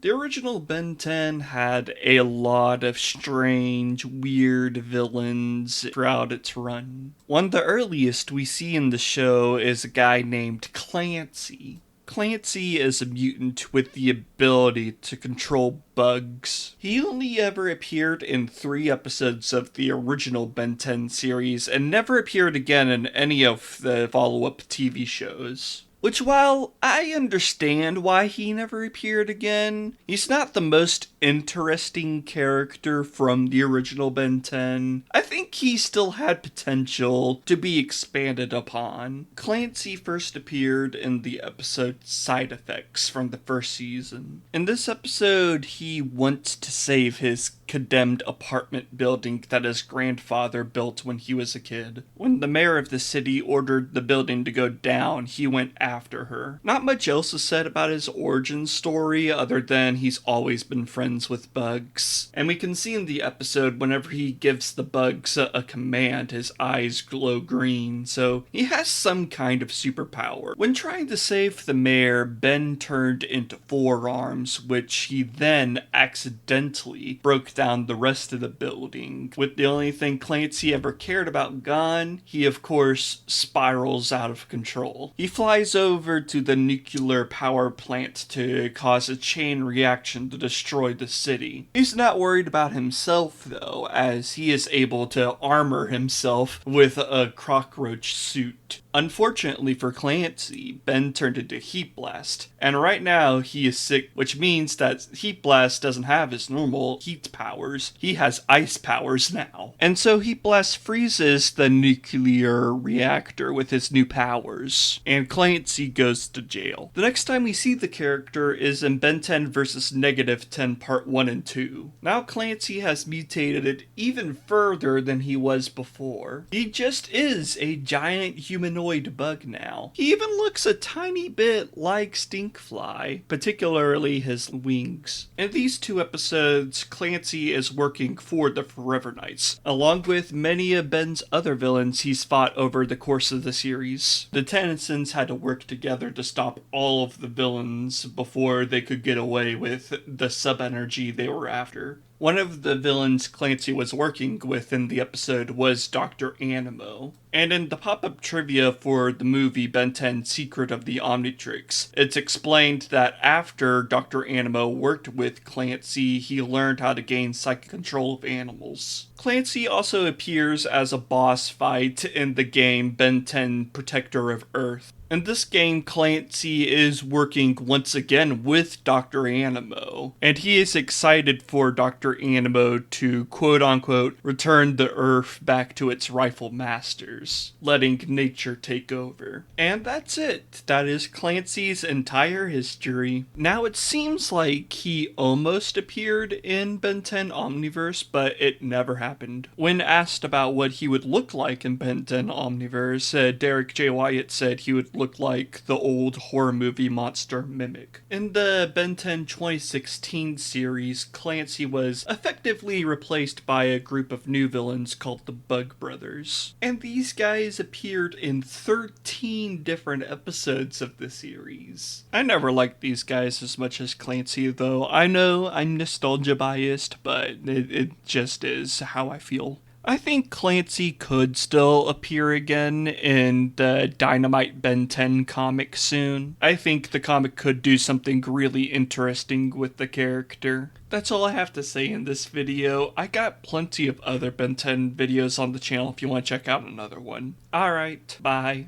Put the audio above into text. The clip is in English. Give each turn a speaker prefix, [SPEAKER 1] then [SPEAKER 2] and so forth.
[SPEAKER 1] The original Ben 10 had a lot of strange, weird villains throughout its run. One of the earliest we see in the show is a guy named Clancy. Clancy is a mutant with the ability to control bugs. He only ever appeared in 3 episodes of the original Ben 10 series and never appeared again in any of the follow-up TV shows. Which, while I understand why he never appeared again, he's not the most interesting character from the original Ben 10. I think he still had potential to be expanded upon. Clancy first appeared in the episode Side Effects from the first season. In this episode, he wants to save his condemned apartment building that his grandfather built when he was a kid. When the mayor of the city ordered the building to go down, he went after her. Not much else is said about his origin story other than he's always been friends with bugs. And we can see in the episode whenever he gives the bugs a command, his eyes glow green, so he has some kind of superpower. When trying to save the mayor, Ben turned into Four Arms, which he then accidentally broke down the rest of the building. With the only thing Clancy ever cared about gone, he of course spirals out of control. He flies over to the nuclear power plant to cause a chain reaction to destroy the city. He's not worried about himself though, as he is able to armor himself with a cockroach suit. Unfortunately for Clancy, Ben turned into Heatblast, and right now he is sick, which means that Heatblast doesn't have his normal heat powers, he has ice powers now. And so Heatblast freezes the nuclear reactor with his new powers, and Clancy goes to jail. The next time we see the character is in Ben 10 vs. Negative 10 Part 1 and 2. Now Clancy has mutated even further than he was before. He just is a giant humanoid bug now. He even looks a tiny bit like Stinkfly, particularly his wings. In these 2 episodes, Clancy is working for the Forever Knights, along with many of Ben's other villains he's fought over the course of the series. The Tennysons had to work together to stop all of the villains before they could get away with the sub-energy they were after. One of the villains Clancy was working with in the episode was Dr. Animo. And in the pop-up trivia for the movie Ben 10 Secret of the Omnitrix, it's explained that after Dr. Animo worked with Clancy, he learned how to gain psychic control of animals. Clancy also appears as a boss fight in the game Ben 10 Protector of Earth. In this game, Clancy is working once again with Dr. Animo, and he is excited for Dr. Animo to quote-unquote return the Earth back to its rightful masters, letting nature take over. And that's it. That is Clancy's entire history. Now it seems like he almost appeared in Ben 10 Omniverse, but it never happened. When asked about what he would look like in Ben 10 Omniverse, Derek J. Wyatt said he would look like the old horror movie monster Mimic. In the Ben 10 2016 series, Clancy was effectively replaced by a group of new villains called the Bug Brothers. And these guys appeared in 13 different episodes of the series. I never liked these guys as much as Clancy though. I know I'm nostalgia biased, but it just is how I feel. I think Clancy could still appear again in the Dynamite Ben 10 comic soon. I think the comic could do something really interesting with the character. That's all I have to say in this video. I got plenty of other Ben 10 videos on the channel if you want to check out another one. Alright, bye.